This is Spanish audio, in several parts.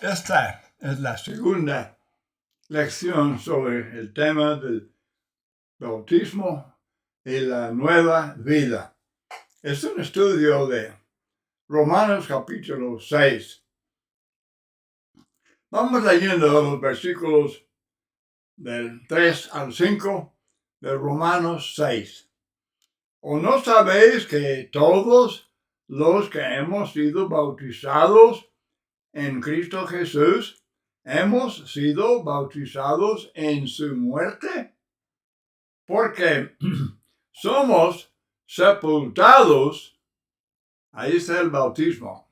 Esta es la segunda lección sobre el tema del bautismo y la nueva vida. Es un estudio de Romanos capítulo 6. Vamos leyendo los versículos del 3 al 5 de Romanos 6. ¿O no sabéis que todos los que hemos sido bautizados en Cristo Jesús, hemos sido bautizados en su muerte? Porque somos sepultados. Ahí está el bautismo.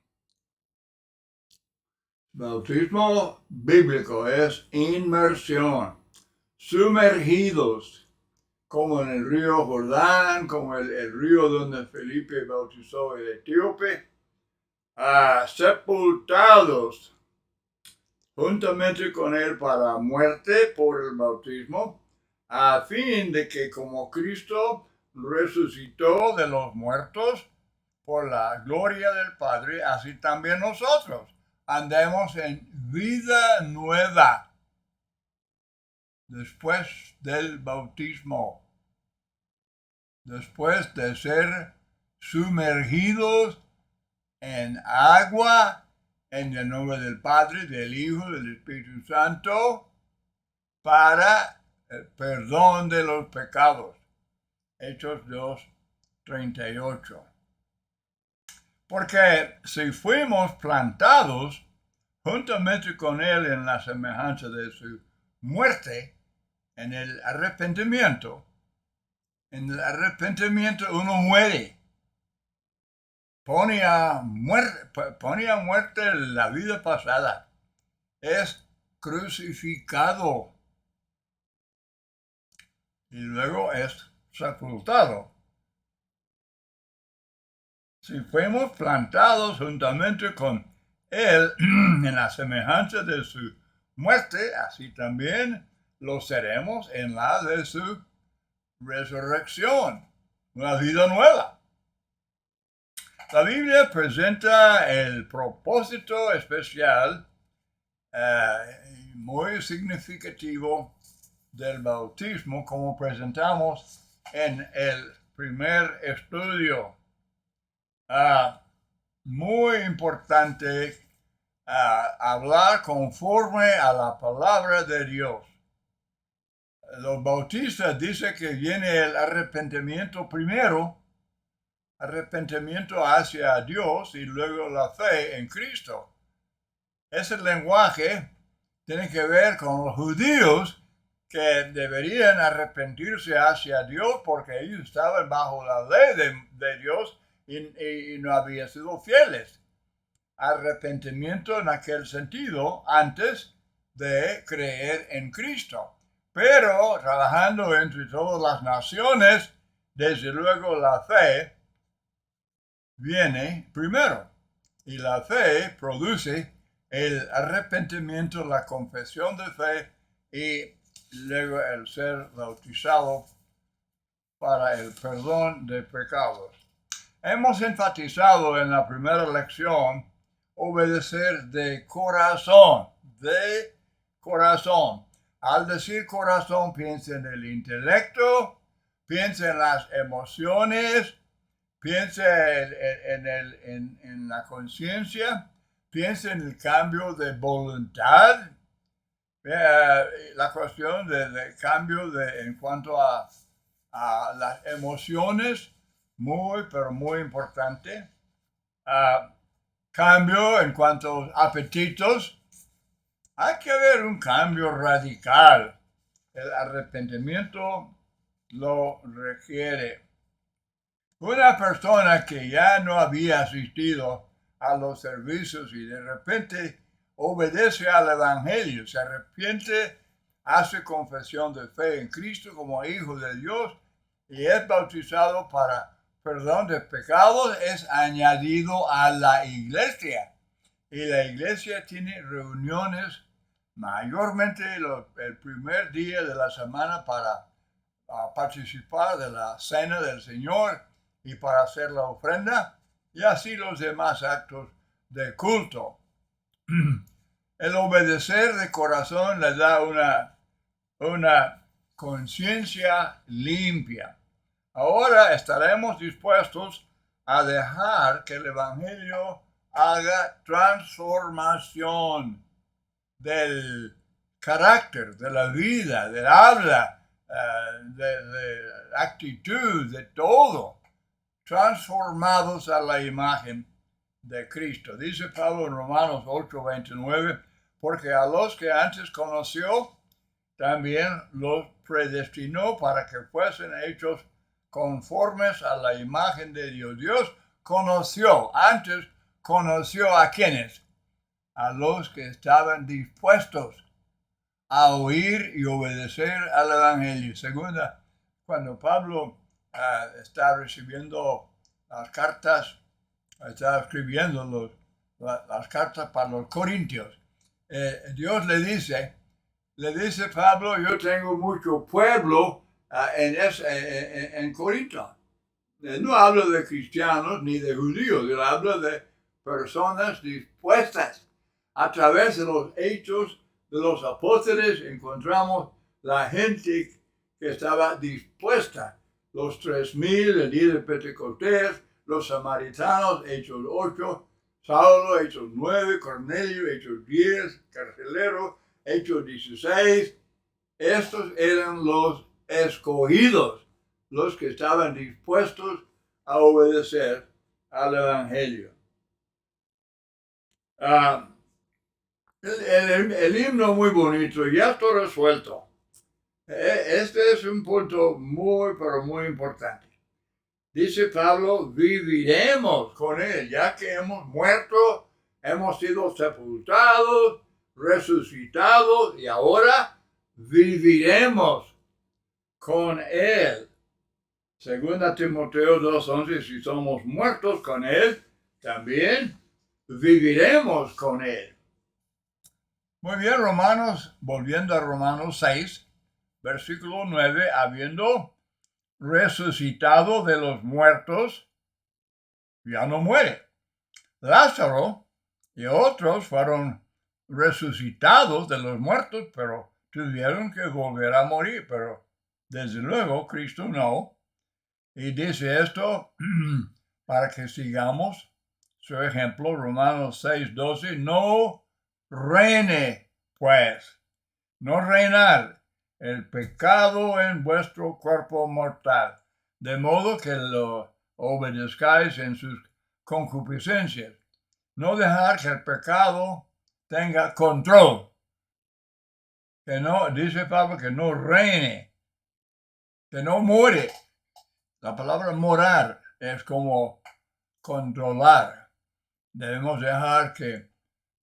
Bautismo bíblico es inmersión, sumergidos, como en el río Jordán, como el río donde Felipe bautizó el etíope, sepultados juntamente con él para muerte por el bautismo, a fin de que como Cristo resucitó de los muertos por la gloria del Padre, así también nosotros andemos en vida nueva después del bautismo, después de ser sumergidos en agua, en el nombre del Padre, del Hijo, del Espíritu Santo, para el perdón de los pecados. Hechos 2:38. Porque si fuimos plantados juntamente con Él en la semejanza de su muerte, en el arrepentimiento uno muere. Pone a muerte la vida pasada. Es crucificado. Y luego es sepultado. Si fuimos plantados juntamente con Él en la semejanza de su muerte, así también lo seremos en la de su resurrección, una vida nueva. La Biblia presenta el propósito especial muy significativo del bautismo, como presentamos en el primer estudio. Muy importante hablar conforme a la palabra de Dios. Los bautistas dicen que viene el arrepentimiento primero, arrepentimiento hacia Dios y luego la fe en Cristo. Ese lenguaje tiene que ver con los judíos que deberían arrepentirse hacia Dios porque ellos estaban bajo la ley de Dios y no habían sido fieles. Arrepentimiento en aquel sentido antes de creer en Cristo. Pero trabajando entre todas las naciones, desde luego la fe viene primero. Y la fe produce el arrepentimiento, la confesión de fe y luego el ser bautizado para el perdón de pecados. Hemos enfatizado en la primera lección obedecer de corazón, de corazón. Al decir corazón, piensa en el intelecto, piensa en las emociones, piensa en la conciencia, piensa en el cambio de voluntad, la cuestión de cambio en cuanto a las emociones, pero muy importante. Cambio en cuanto a apetitos. Hay que haber un cambio radical. El arrepentimiento lo requiere. Una persona que ya no había asistido a los servicios y de repente obedece al Evangelio, se arrepiente, hace confesión de fe en Cristo como hijo de Dios y es bautizado para perdón de pecados, es añadido a la iglesia. Y la iglesia tiene reuniones mayormente el primer día de la semana para participar de la cena del Señor y para hacer la ofrenda, y así los demás actos de culto. El obedecer de corazón le da una conciencia limpia. Ahora estaremos dispuestos a dejar que el Evangelio haga transformación del carácter, de la vida, del habla, de actitud, de todo, transformados a la imagen de Cristo. Dice Pablo en Romanos 8:29, porque a los que antes conoció, también los predestinó para que fuesen hechos conformes a la imagen de Dios. Dios antes conoció a quienes, a los que estaban dispuestos a oír y obedecer al Evangelio. Segunda, cuando Pablo está recibiendo las cartas, está escribiendo las cartas para los corintios, Dios le dice Pablo, yo tengo mucho pueblo en Corinto. No hablo de cristianos ni de judíos, él habla de personas dispuestas. A través de los hechos de los apóstoles encontramos la gente que estaba dispuesta. Los 3,000 el día de Pentecostés, los samaritanos, Hechos 8, Saulo, Hechos 9, Cornelio, Hechos 10, carcelero, Hechos 16. Estos eran los escogidos, los que estaban dispuestos a obedecer al Evangelio. El himno muy bonito, ya está resuelto. Este es un punto pero muy importante. Dice Pablo, viviremos con él, ya que hemos muerto, hemos sido sepultados, resucitados y ahora viviremos con él. Segunda Timoteo 2:11, si somos muertos con él, también viviremos con él. Muy bien, volviendo a Romanos 6, versículo 9, habiendo resucitado de los muertos, ya no muere. Lázaro y otros fueron resucitados de los muertos, pero tuvieron que volver a morir, pero desde luego Cristo no. Y dice esto para que sigamos su ejemplo, Romanos 6:12, no reine, pues, no reinar el pecado en vuestro cuerpo mortal, de modo que lo obedezcáis en sus concupiscencias. No dejar que el pecado tenga control. Que no, dice Pablo, que no reine, que no muere. La palabra morar es como controlar. Debemos dejar que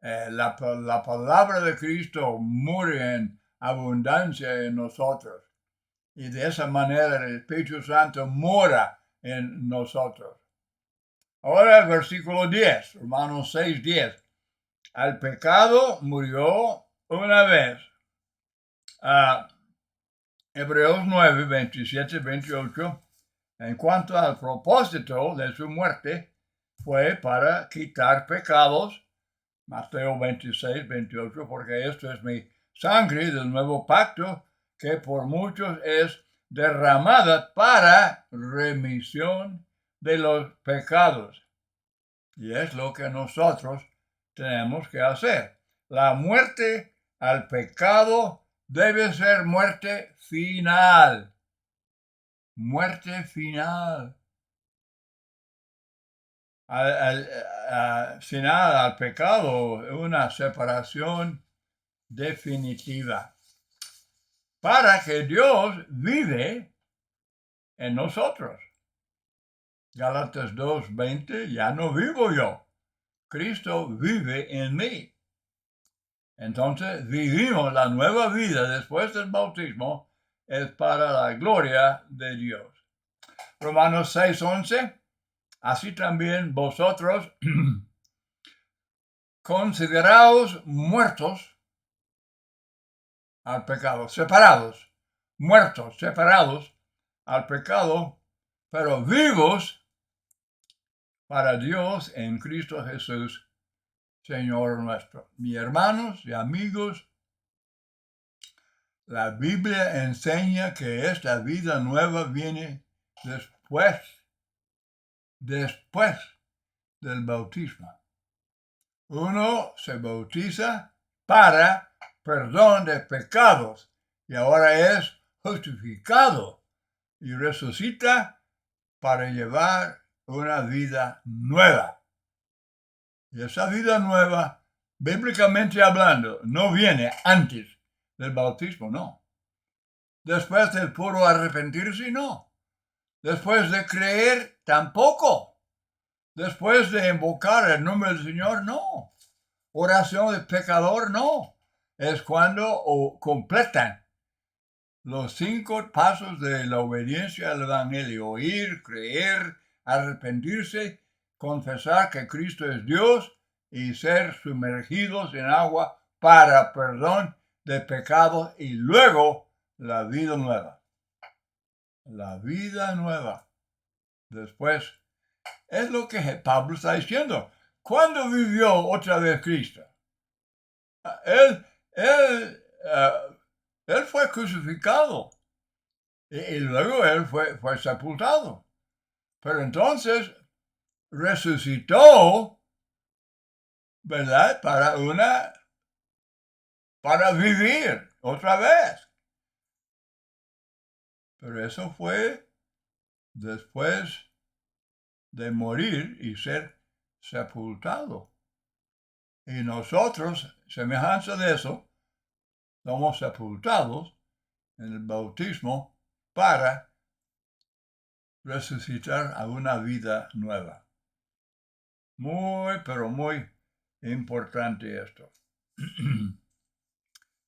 la palabra de Cristo more en abundancia en nosotros. Y de esa manera el Espíritu Santo mora en nosotros. Ahora el versículo 10, Romanos 6:10. Al pecado murió una vez. Hebreos 9, 27, 28. En cuanto al propósito de su muerte, fue para quitar pecados. Mateo 26, 28, porque esto es mi sangre del nuevo pacto, que por muchos es derramada para remisión de los pecados. Y es lo que nosotros tenemos que hacer. La muerte al pecado debe ser muerte final. Muerte final. Final al pecado, una separación definitiva. Para que Dios vive en nosotros. Gálatas 2:20, ya no vivo yo. Cristo vive en mí. Entonces vivimos la nueva vida después del bautismo, es para la gloria de Dios. Romanos 6:11, así también vosotros consideraos muertos al pecado, separados al pecado, pero vivos para Dios en Cristo Jesús Señor nuestro. Mis hermanos y amigos, la Biblia enseña que esta vida nueva viene después del bautismo. Uno se bautiza para perdón de pecados y ahora es justificado y resucita para llevar una vida nueva. Y esa vida nueva, bíblicamente hablando, no viene antes del bautismo, no. Después del puro arrepentirse, no. Después de creer, tampoco. Después de invocar el nombre del Señor, no. Oración de pecador, no. Es cuando completan los 5 pasos de la obediencia al Evangelio: oír, creer, arrepentirse, confesar que Cristo es Dios y ser sumergidos en agua para perdón de pecados y luego la vida nueva. La vida nueva. Después, es lo que Pablo está diciendo. ¿Cuándo vivió otra vez Cristo? Él fue crucificado y luego él fue sepultado. Pero entonces resucitó, ¿verdad? Para vivir otra vez. Pero eso fue después de morir y ser sepultado. Y nosotros, semejanza de eso, somos sepultados en el bautismo para resucitar a una vida nueva. Muy, pero muy importante esto.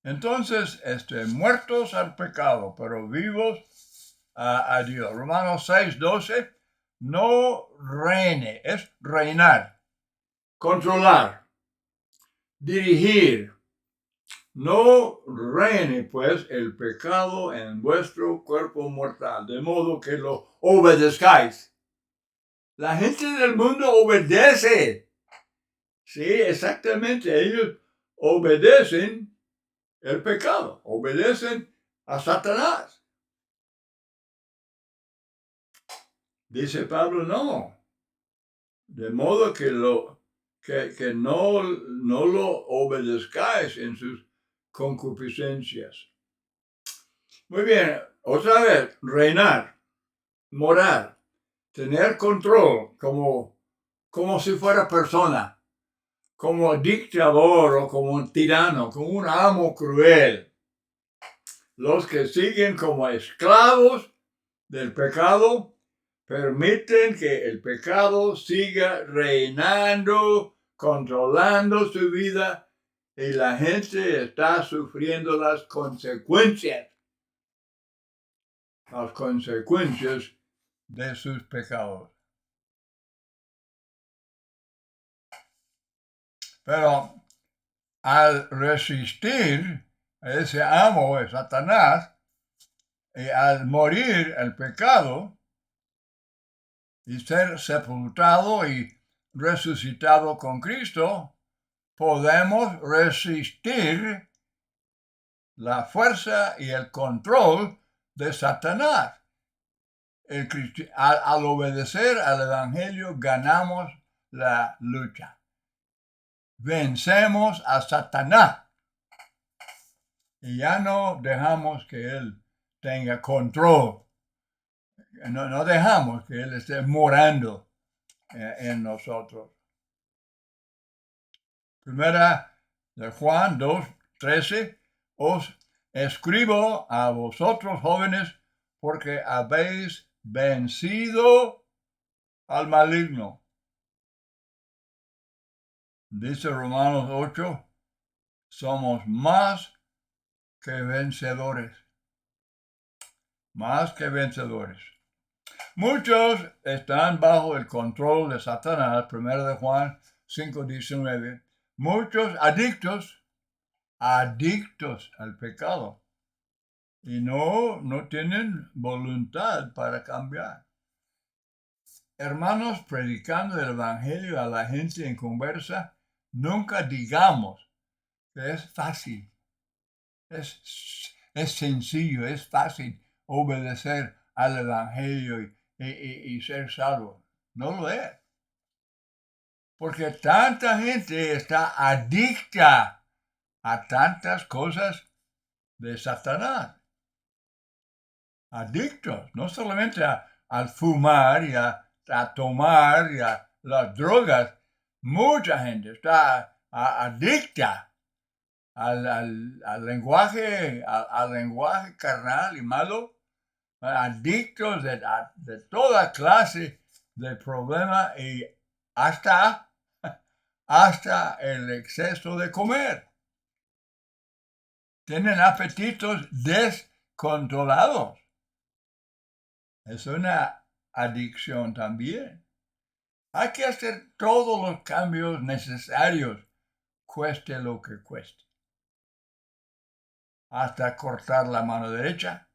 Entonces, muertos al pecado, pero vivos a Dios. Romanos 6:12, no reine, es reinar, controlar, dirigir. No reine pues el pecado en vuestro cuerpo mortal, de modo que lo obedezcáis. La gente del mundo obedece. Sí, exactamente. Ellos obedecen el pecado, obedecen a Satanás. Dice Pablo, no. De modo que no lo obedezcáis en sus concupiscencias. Muy bien, otra vez, reinar, morar, tener control como si fuera persona, como dictador o como un tirano, como un amo cruel. Los que siguen como esclavos del pecado permiten que el pecado siga reinando, controlando su vida, y la gente está sufriendo las consecuencias de sus pecados. Pero al resistir a ese amo de Satanás y al morir el pecado y ser sepultado y resucitado con Cristo, podemos resistir la fuerza y el control de Satanás. Al obedecer al Evangelio ganamos la lucha. Vencemos a Satanás y ya no dejamos que él tenga control. No dejamos que él esté morando en nosotros. Primera de Juan 2:13, os escribo a vosotros jóvenes porque habéis vencido al maligno. Dice Romanos 8, somos más que vencedores. Más que vencedores. Muchos están bajo el control de Satanás, 1 de Juan 5:19. Muchos adictos al pecado y no tienen voluntad para cambiar. Hermanos, predicando el Evangelio a la gente en conversa nunca digamos que es fácil, es sencillo, es fácil obedecer al Evangelio y ser salvo. No lo es. Porque tanta gente está adicta a tantas cosas de Satanás. Adictos, no solamente al fumar y a tomar y a las drogas. Mucha gente está adicta al lenguaje, al lenguaje carnal y malo, adictos de toda clase de problemas y hasta el exceso de comer. Tienen apetitos descontrolados. Es una adicción también. Hay que hacer todos los cambios necesarios, cueste lo que cueste. Hasta cortar la mano derecha,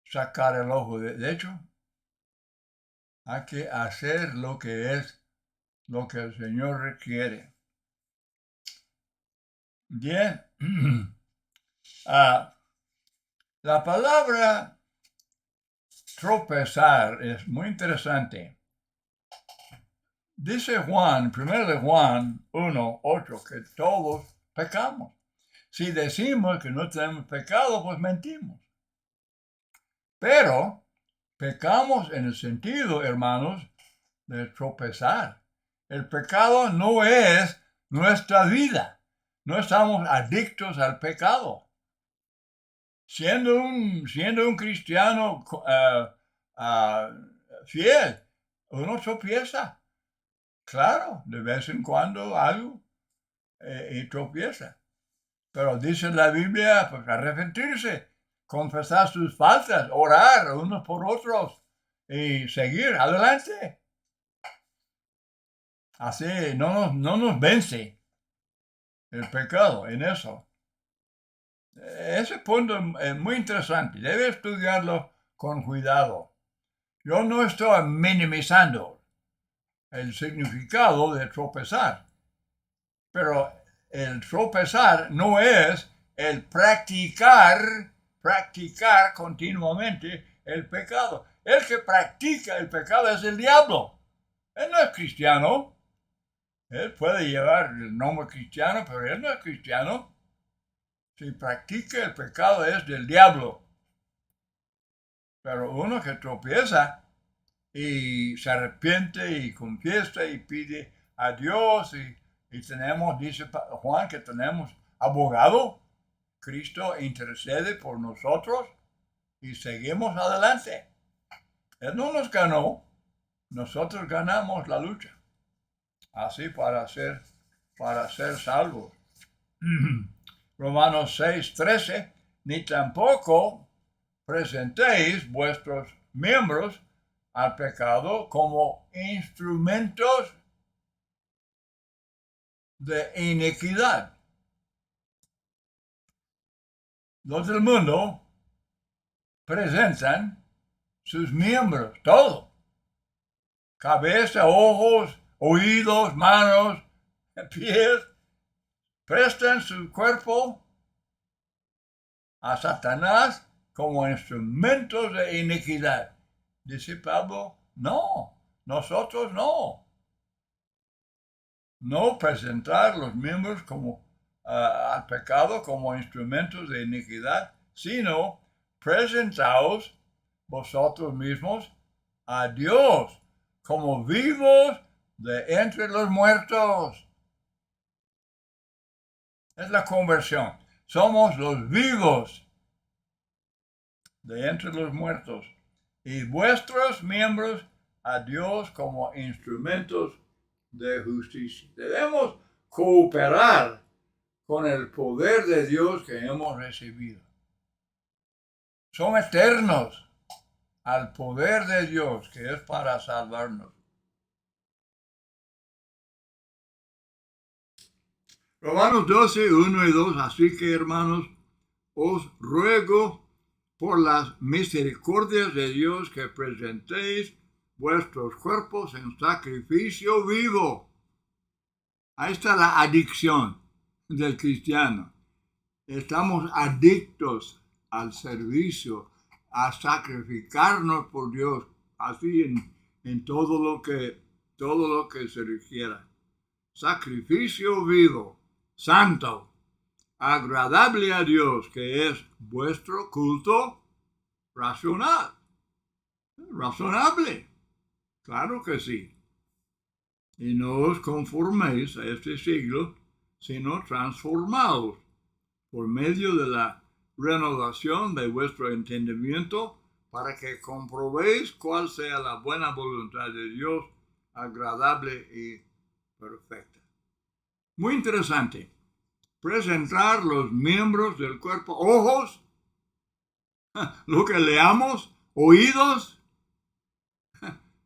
sacar el ojo derecho. Hay que hacer lo que el Señor requiere. Bien. La palabra tropezar es muy interesante. Dice Juan, 1 de Juan 1:8, que todos pecamos. Si decimos que no tenemos pecado, pues mentimos. Pero pecamos en el sentido, hermanos, de tropezar. El pecado no es nuestra vida. No estamos adictos al pecado. Siendo un cristiano fiel, uno tropieza. Claro, de vez en cuando algo y tropieza. Pero dice la Biblia, pues arrepentirse, confesar sus faltas, orar unos por otros y seguir adelante. Así no nos vence el pecado en eso. Ese punto es muy interesante. Debe estudiarlo con cuidado. Yo no estoy minimizando el significado de tropezar, pero el tropezar no es el practicar continuamente el pecado. El que practica el pecado es el diablo. Él no es cristiano. Él puede llevar el nombre cristiano, pero él no es cristiano. Si practica el pecado es del diablo. Pero uno que tropieza y se arrepiente y confiesa y pide a Dios y tenemos, dice Juan, que tenemos abogado. Cristo intercede por nosotros y seguimos adelante. Él no nos ganó, nosotros ganamos la lucha. Así para ser salvos. Romanos 6:13, ni tampoco presentéis vuestros miembros al pecado como instrumentos de iniquidad. Los del mundo presentan sus miembros, todo. Cabeza, ojos, oídos, manos, pies. Prestan su cuerpo a Satanás como instrumentos de iniquidad. Dice Pablo, no, nosotros no. No presentar los miembros como al pecado como instrumentos de iniquidad, sino presentaos vosotros mismos a Dios como vivos de entre los muertos. Es la conversión. Somos los vivos de entre los muertos y vuestros miembros a Dios como instrumentos de justicia. Debemos cooperar con el poder de Dios que hemos recibido. Someternos al poder de Dios que es para salvarnos. Romanos 12, 1 y 2. Así que, hermanos, os ruego por las misericordias de Dios que presentéis vuestros cuerpos en sacrificio vivo, Ahí está la adicción del cristiano. Estamos adictos al servicio, a sacrificarnos por Dios, así en todo lo que se requiera. Sacrificio vivo, santo, agradable a Dios, que es vuestro culto racional. Razonable. Claro que sí. Y no os conforméis a este siglo, sino transformaos por medio de la renovación de vuestro entendimiento, para que comprobéis cuál sea la buena voluntad de Dios, agradable y perfecta. Muy interesante. Presentar los miembros del cuerpo, ojos, lo que leamos, oídos,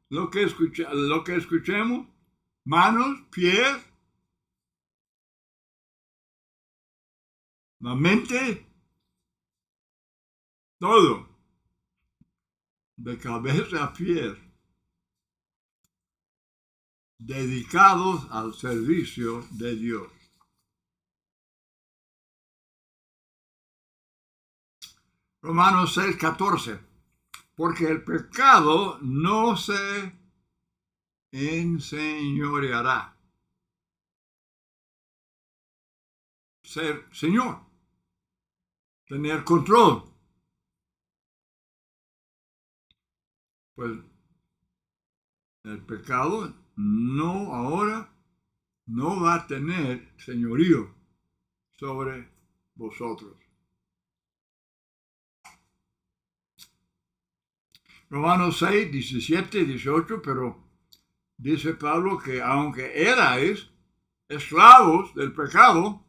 lo que escuchemos, manos, pies, la mente, todo, de cabeza a pies, dedicados al servicio de Dios. Romanos 6:14, porque el pecado no se enseñoreará. Ser Señor, tener control. Pues el pecado ahora no va a tener señorío sobre vosotros. Romanos 6, 17, 18, pero dice Pablo que aunque erais esclavos del pecado,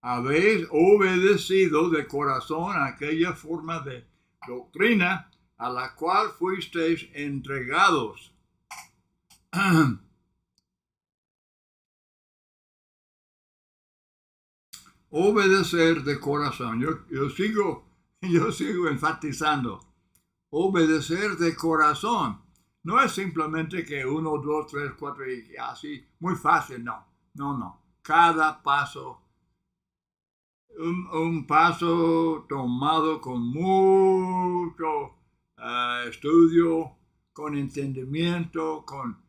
habéis obedecido de corazón a aquella forma de doctrina a la cual fuisteis entregados. Obedecer de corazón. Yo sigo enfatizando. Obedecer de corazón. No es simplemente que 1, 2, 3, 4 y así, muy fácil, no. Cada paso, un paso tomado con mucho estudio, con entendimiento, con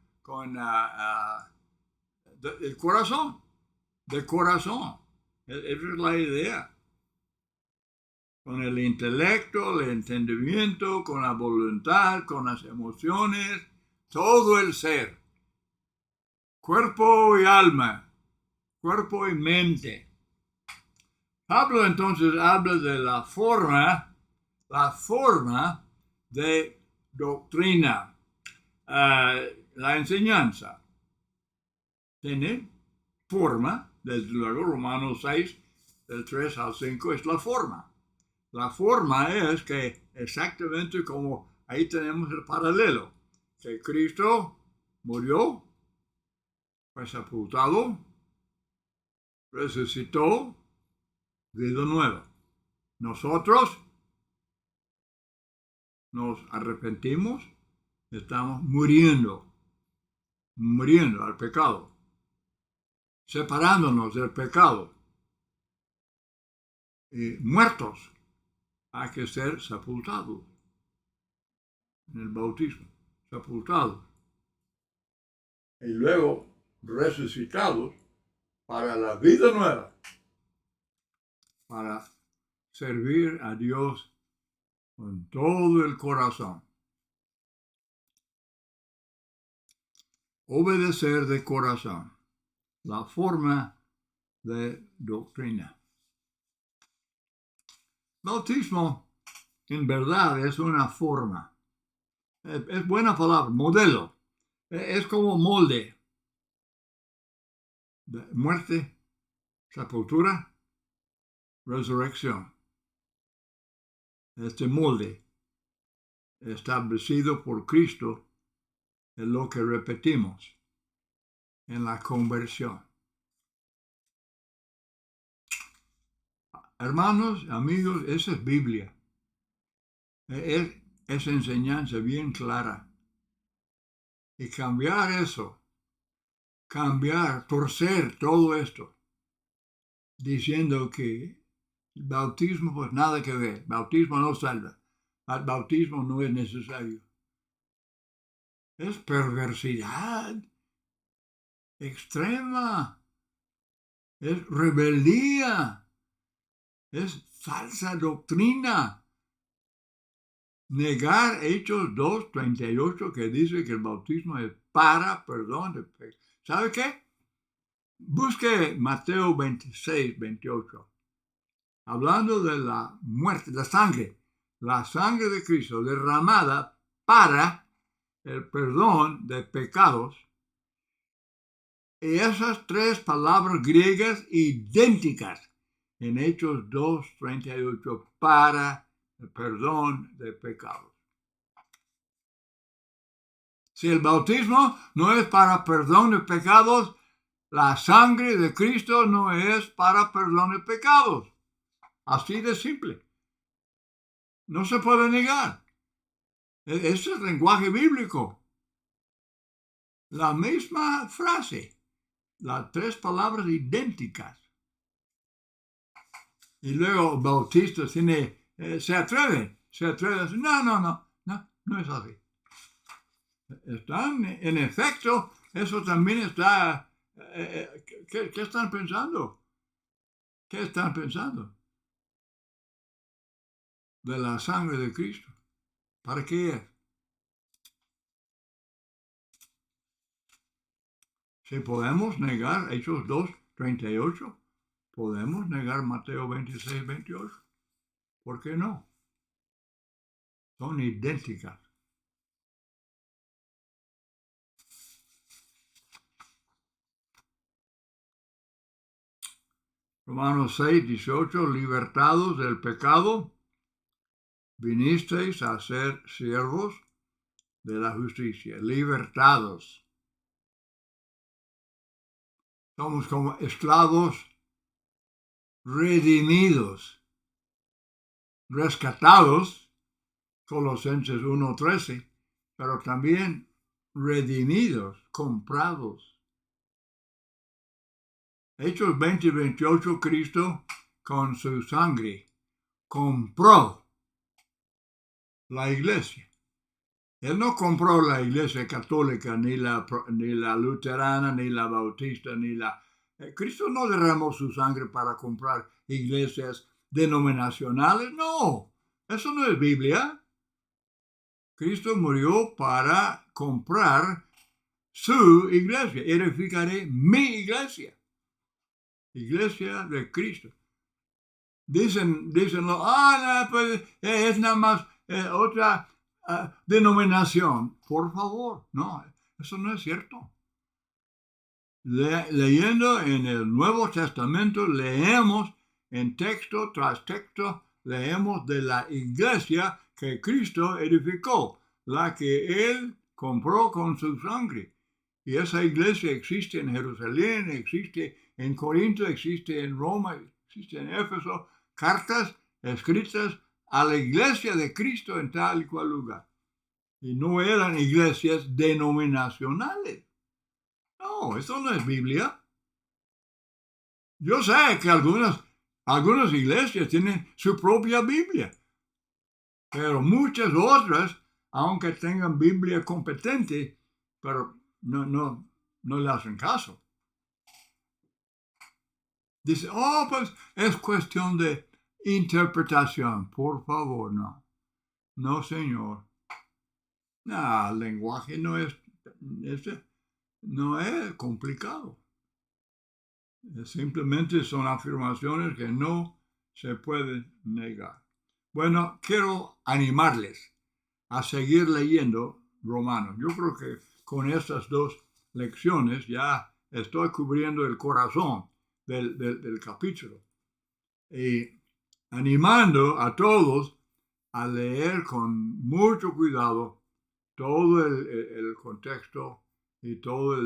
el corazón, de corazón. Esa es la idea. Con el intelecto, el entendimiento, con la voluntad, con las emociones, todo el ser, cuerpo y alma, cuerpo y mente. Pablo entonces habla de la forma de doctrina, la enseñanza. Tiene forma, desde luego Romanos 6, del 3 al 5 es la forma. La forma es que exactamente como ahí tenemos el paralelo, que Cristo murió, fue sepultado, resucitó, vida nueva. Nosotros nos arrepentimos, estamos muriendo al pecado, separándonos del pecado y muertos. Hay que ser sepultados en el bautismo, sepultados. Y luego resucitados para la vida nueva, para servir a Dios con todo el corazón. Obedecer de corazón, la forma de doctrina. Bautismo, en verdad, es una forma. Es buena palabra, modelo. Es como molde. De muerte, sepultura, resurrección. Este molde establecido por Cristo es lo que repetimos en la conversión. Hermanos, amigos, esa es Biblia. Es enseñanza bien clara. Y cambiar eso, cambiar, torcer todo esto, diciendo que el bautismo, pues nada que ver, el bautismo no salva, el bautismo no es necesario. Es perversidad extrema, es rebeldía, es falsa doctrina. Negar Hechos 2:38 que dice que el bautismo es para perdón de pecados. ¿Sabe qué? Busque Mateo 26:28. Hablando de la muerte, la sangre de Cristo derramada para el perdón de pecados. Y esas tres palabras griegas idénticas en Hechos 2:38 para el perdón de pecados. Si el bautismo no es para perdón de pecados, la sangre de Cristo no es para perdón de pecados. Así de simple. No se puede negar. Ese es el lenguaje bíblico. La misma frase, las tres palabras idénticas. Y luego Bautista se atreve a decir, no es así. Están, en efecto, eso también está, ¿qué están pensando? ¿Qué están pensando? De la sangre de Cristo. ¿Para qué es? Si podemos negar Hechos 2:38, podemos negar Mateo 26:28. ¿Por qué no? Son idénticas. Romanos 6:18, libertados del pecado, vinisteis a ser siervos de la justicia, libertados. Somos como esclavos redimidos, rescatados, Colosenses 1:13, pero también redimidos, comprados. Hechos 20:28, Cristo con su sangre compró la iglesia. Él no compró la iglesia católica, ni la luterana, ni la bautista, ni la... Cristo no derramó su sangre para comprar iglesias denominacionales. No, eso no es Biblia. Cristo murió para comprar su iglesia. Edificaré mi iglesia. Iglesia de Cristo. Dicen, pues es nada más otra denominación. Por favor, no, eso no es cierto. Leyendo en el Nuevo Testamento, leemos en texto tras texto, leemos de la iglesia que Cristo edificó, la que Él compró con su sangre. Y esa iglesia existe en Jerusalén, existe en Corinto, existe en Roma, existe en Éfeso, cartas escritas a la iglesia de Cristo en tal y cual lugar. Y no eran iglesias denominacionales. No, eso no es Biblia. Yo sé que algunas iglesias tienen su propia Biblia, pero muchas otras, aunque tengan Biblia competente, pero no le hacen caso. Dice, pues es cuestión de interpretación. Por favor, no. No, señor. El lenguaje no es complicado. Simplemente son afirmaciones que no se pueden negar. Bueno, quiero animarles a seguir leyendo Romanos. Yo creo que con estas dos lecciones ya estoy cubriendo el corazón del capítulo. Y animando a todos a leer con mucho cuidado todo el contexto y todo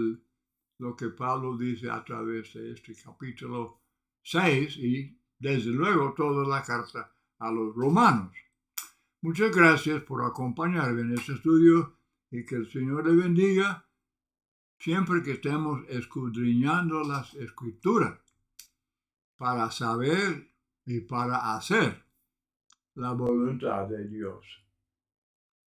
lo que Pablo dice a través de este capítulo 6 y desde luego toda la carta a los romanos. Muchas gracias por acompañarme en este estudio y que el Señor le bendiga siempre que estemos escudriñando las Escrituras para saber y para hacer la voluntad de Dios.